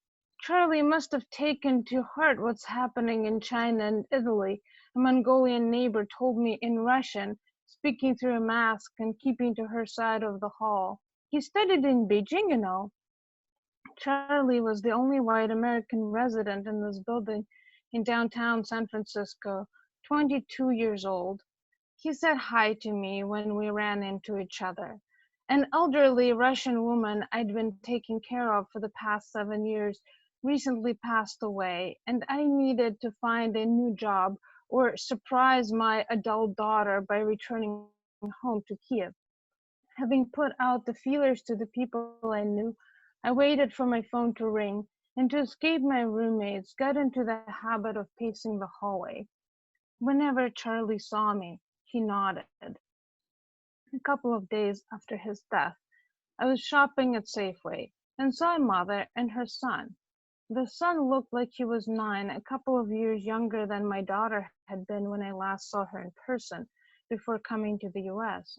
Charlie must have taken to heart what's happening in China and Italy. A Mongolian neighbor told me in Russian, speaking through a mask and keeping to her side of the hall. He studied in Beijing, you know. Charlie was the only white American resident in this building in downtown San Francisco, 22 years old. He said hi to me when we ran into each other. An elderly Russian woman I'd been taking care of for the past 7 years recently passed away, and I needed to find a new job or surprise my adult daughter by returning home to Kiev. Having put out the feelers to the people I knew, I waited for my phone to ring, and to escape my roommates, got into the habit of pacing the hallway. Whenever Charlie saw me, he nodded. A couple of days after his death, I was shopping at Safeway and saw a mother and her son. The son looked like he was 9, a couple of years younger than my daughter had been when I last saw her in person before coming to the US.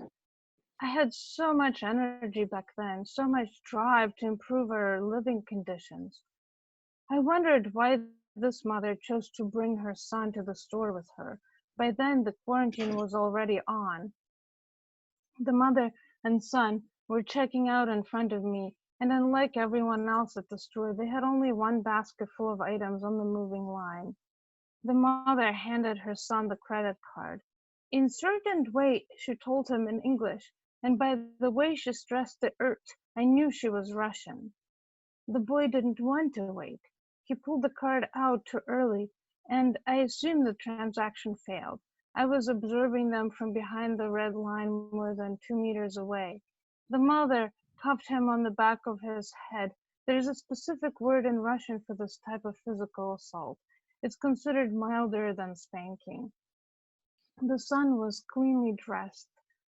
I had so much energy back then, so much drive to improve our living conditions. I wondered why this mother chose to bring her son to the store with her. By then, the quarantine was already on. The mother and son were checking out in front of me, and unlike everyone else at the store, they had only one basket full of items on the moving line. The mother handed her son the credit card. "Insert and wait," she told him in English, and by the way she stressed the I knew she was Russian. The boy didn't want to wait. He pulled the card out too early, and I assumed the transaction failed. I was observing them from behind the red line more than 2 meters away. The mother cuffed him on the back of his head. There's a specific word in Russian for this type of physical assault. It's considered milder than spanking. The son was cleanly dressed,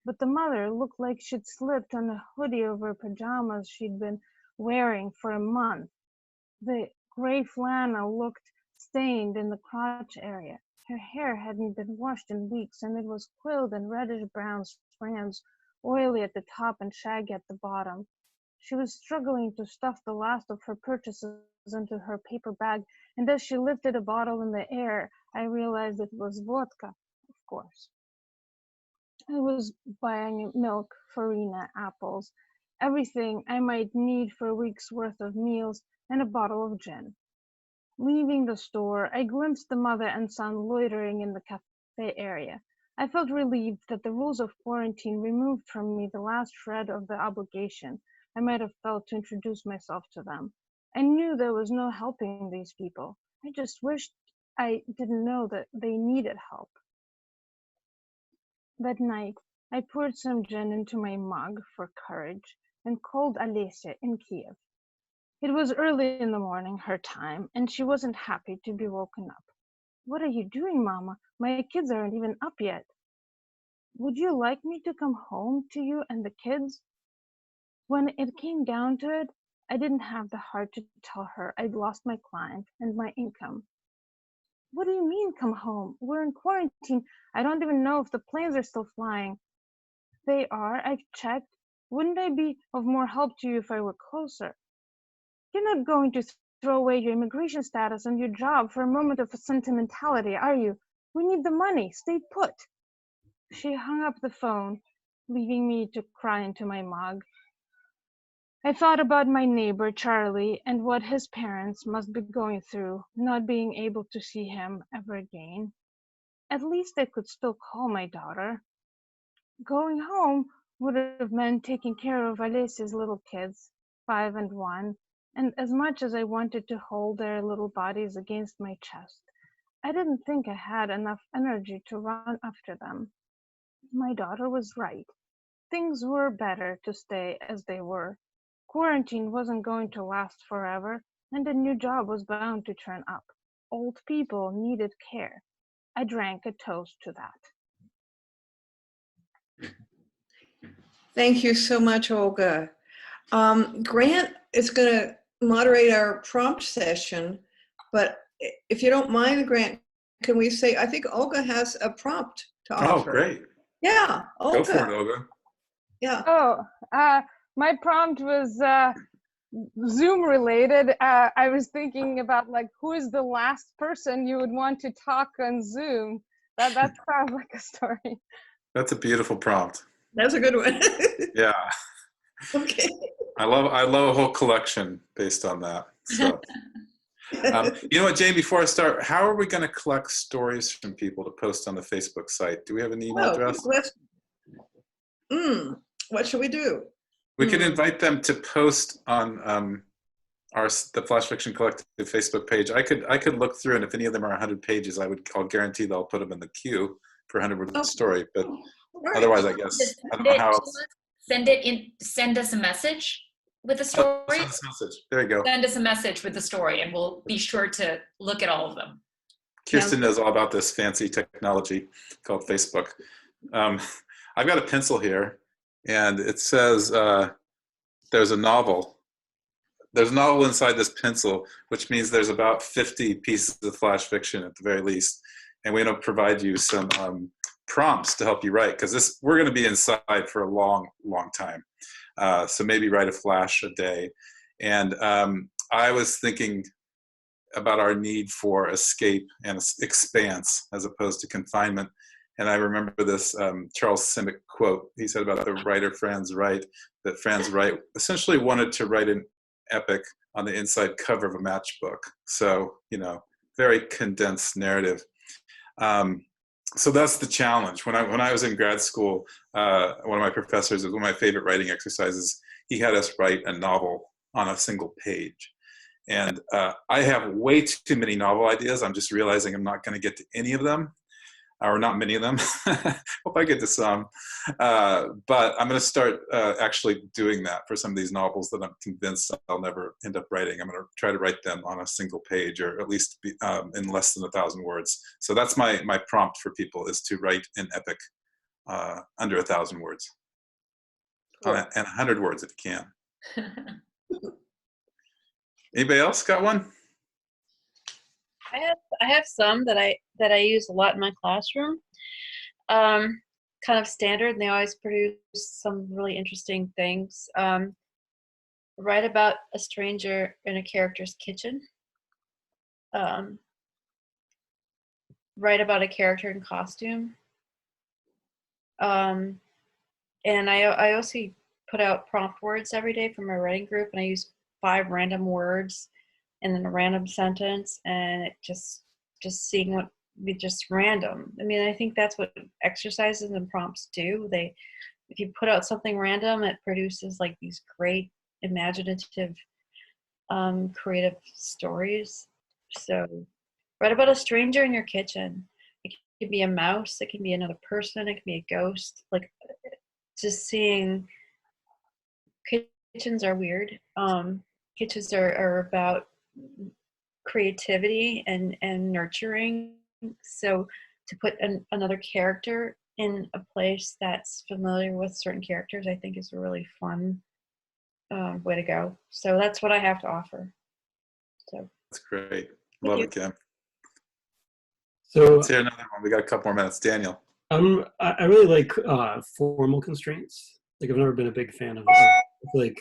but the mother looked like she'd slipped on a hoodie over pajamas she'd been wearing for a month. The gray flannel looked stained in the crotch area. Her hair hadn't been washed in weeks, and it was coiled in reddish-brown strands, oily at the top and shaggy at the bottom. She was struggling to stuff the last of her purchases into her paper bag, and as she lifted a bottle in the air, I realized it was vodka, of course. I was buying milk, farina, apples, everything I might need for a week's worth of meals, and a bottle of gin. Leaving the store, I glimpsed the mother and son loitering in the cafe area. I felt relieved that the rules of quarantine removed from me the last shred of the obligation I might have felt to introduce myself to them. I knew there was no helping these people. I just wished I didn't know that they needed help. That night, I poured some gin into my mug for courage and called Alessia in Kiev. It was early in the morning, her time, and she wasn't happy to be woken up. "What are you doing, Mama? My kids aren't even up yet." "Would you like me to come home to you and the kids?" When it came down to it, I didn't have the heart to tell her I'd lost my client and my income. "What do you mean, come home? We're in quarantine. I don't even know if the planes are still flying." "They are. I've checked. Wouldn't I be of more help to you if I were closer?" "You're not going to throw away your immigration status and your job for a moment of sentimentality, are you? We need the money. Stay put." She hung up the phone, leaving me to cry into my mug. I thought about my neighbor, Charlie, and what his parents must be going through, not being able to see him ever again. At least I could still call my daughter. Going home would have meant taking care of Alessia's little kids, 5 and 1, and as much as I wanted to hold their little bodies against my chest, I didn't think I had enough energy to run after them. My daughter was right. Things were better to stay as they were. Quarantine wasn't going to last forever, and a new job was bound to turn up. Old people needed care. I drank a toast to that. Thank you so much, Olga. Grant is going to moderate our prompt session, but if you don't mind, Grant, can we say, I think Olga has a prompt to offer. Oh, great. Yeah, Olga. Go for it, Olga. Yeah. Oh, my prompt was Zoom related. I was thinking about like, who is the last person you would want to talk on Zoom? That sounds like a story. That's a beautiful prompt. That's a good one. Yeah. Okay. I love a whole collection based on that. So, you know what, Jane? Before I start, how are we going to collect stories from people to post on the Facebook site? Do we have an email address? What should we do? We could invite them to post on the Flash Fiction Collective Facebook page. I could look through, and if any of them are 100 pages, I'll guarantee they'll put them in the queue for 100 word story. But otherwise, I guess I don't know how else. Send us a message with the story. Send us a message. There you go. Send us a message with the story, and we'll be sure to look at all of them. Kirsten knows all about this fancy technology called Facebook. I've got a pencil here, and it says there's a novel. There's a novel inside this pencil, which means there's about 50 pieces of flash fiction at the very least. And we're going to provide you some prompts to help you write, because we're going to be inside for a long, long time. So maybe write a flash a day. And I was thinking about our need for escape and expanse as opposed to confinement. And I remember this Charles Simic quote. He said about the writer Franz Wright, that Franz Wright essentially wanted to write an epic on the inside cover of a matchbook. So, very condensed narrative. So that's the challenge. When I was in grad school, one of my professors, it was one of my favorite writing exercises, he had us write a novel on a single page. And I have way too many novel ideas. I'm just realizing I'm not going to get to any of them, or not many of them. Hope I get to some. But I'm going to start actually doing that for some of these novels that I'm convinced I'll never end up writing. I'm going to try to write them on a single page, or at least be, in less than 1,000 words. So that's my prompt for people, is to write an epic under 1,000 words. Cool. And 100 words if you can. Anybody else got one? I have some that I use a lot in my classroom. Kind of standard, and they always produce some really interesting things. Write about a stranger in a character's kitchen. Write about a character in costume. And I also put out prompt words every day for my writing group, and I use 5 random words and then a random sentence, and it just seeing what be just random. I mean, I think that's what exercises and prompts do. If you put out something random, it produces like these great imaginative creative stories. So write about a stranger in your kitchen. It can be a mouse, it can be another person, it can be a ghost. Like, just seeing kitchens are weird. Kitchens are about creativity and nurturing. So to put another character in a place that's familiar with certain characters, I think is a really fun way to go. So that's what I have to offer. So that's great. Love it, Kim. So let's hear another one. We got a couple more minutes. Daniel. I really like formal constraints. Like, I've never been a big fan of like,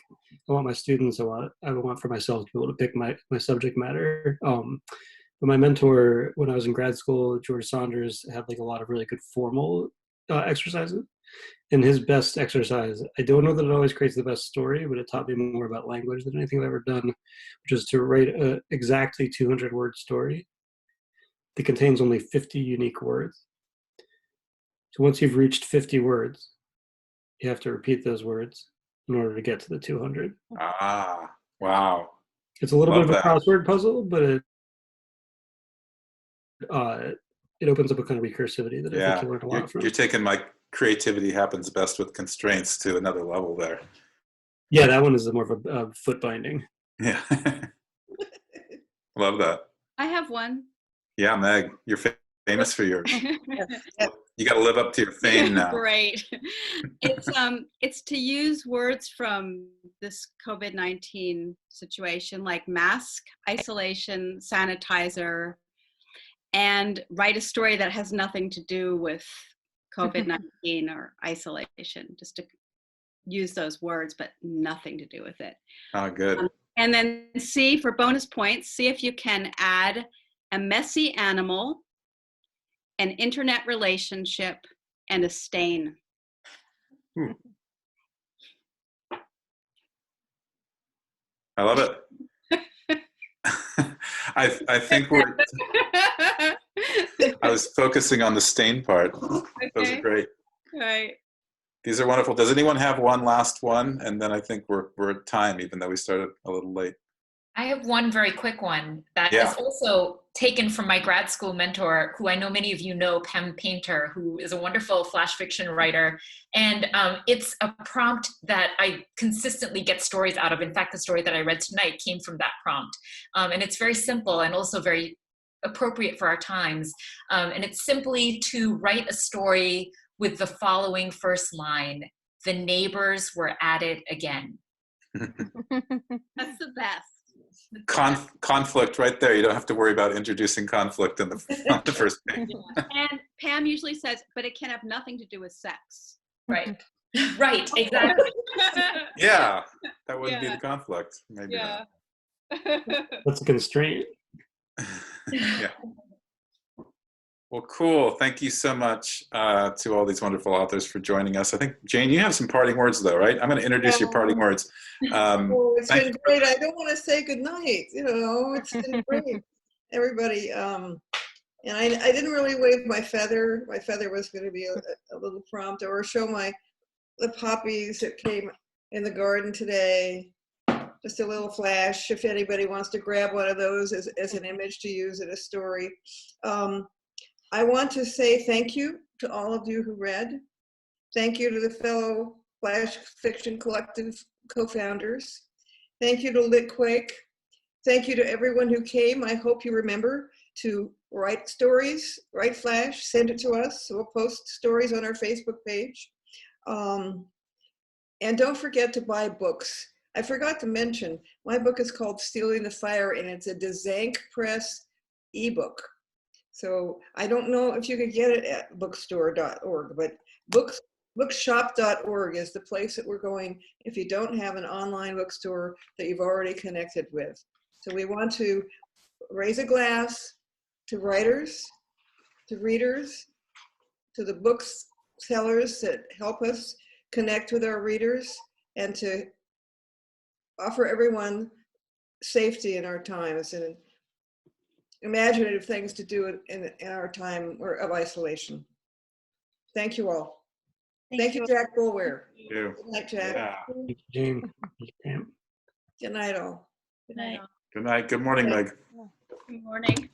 I want my students a lot. I want for myself to be able to pick my subject matter. But my mentor, when I was in grad school, George Saunders, had like a lot of really good formal exercises. And his best exercise, I don't know that it always creates the best story, but it taught me more about language than anything I've ever done, which is to write a exactly 200-word story that contains only 50 unique words. So once you've reached 50 words, you have to repeat those words in order to get to the 200. Ah, wow. It's a little Love bit of a that. crossword puzzle, but it opens up a kind of recursivity that I think Yeah, you learn a lot from. you're taking my creativity happens best with constraints to another level there. Yeah, that one is more of a foot binding. Yeah. Love that. I have one. Yeah, Meg, you're famous for yours. You got to live up to your fame now. Great. It's to use words from this COVID-19 situation like mask, isolation, sanitizer, and write a story that has nothing to do with COVID-19 or isolation. Just to use those words, but nothing to do with it. Oh, good. And then C, for bonus points, see if you can add a messy animal, an internet relationship, and a stain. I love it. I think I was focusing on the stain part. Okay. Those are great. Right. These are wonderful. Does anyone have one last one? And then I think we're at time, even though we started a little late. I have one very quick one that Yeah. is also taken from my grad school mentor, who I know many of you know, Pam Painter, who is a wonderful flash fiction writer. And it's a prompt that I consistently get stories out of. In fact, the story that I read tonight came from that prompt. And it's very simple and also very appropriate for our times. And it's simply to write a story with the following first line: "The neighbors were at it again." That's the best. Conflict right there. You don't have to worry about introducing conflict on the first page. And Pam usually says, but it can have nothing to do with sex. Right. Right, exactly. Yeah, that wouldn't be the conflict. Maybe Yeah. That's a constraint. Yeah. Well, cool. Thank you so much to all these wonderful authors for joining us. I think, Jane, you have some parting words, though, right? I'm going to introduce your parting words. It's been great. I don't want to say goodnight. It's been great, everybody. And I didn't really wave my feather. My feather was going to be a little prompt, or show the poppies that came in the garden today. Just a little flash, if anybody wants to grab one of those as an image to use in a story. I want to say thank you to all of you who read. Thank you to the fellow Flash Fiction Collective co-founders. Thank you to Litquake. Thank you to everyone who came. I hope you remember to write stories, write Flash, send it to us. We'll post stories on our Facebook page. And don't forget to buy books. I forgot to mention, my book is called Stealing the Fire, and it's a Dzank Press ebook. So I don't know if you could get it at bookstore.org, but bookshop.org is the place that we're going if you don't have an online bookstore that you've already connected with. So we want to raise a glass to writers, to readers, to the booksellers that help us connect with our readers, and to offer everyone safety in our times and imaginative things to do in our time of isolation. Thank you all. Thank you, Jack Bulwer. Thank you. Good night, Jack. Yeah. Thank you, Jane. Thank you, Pam. Good night, all. Good night. Good night. Good morning, Meg. Good morning.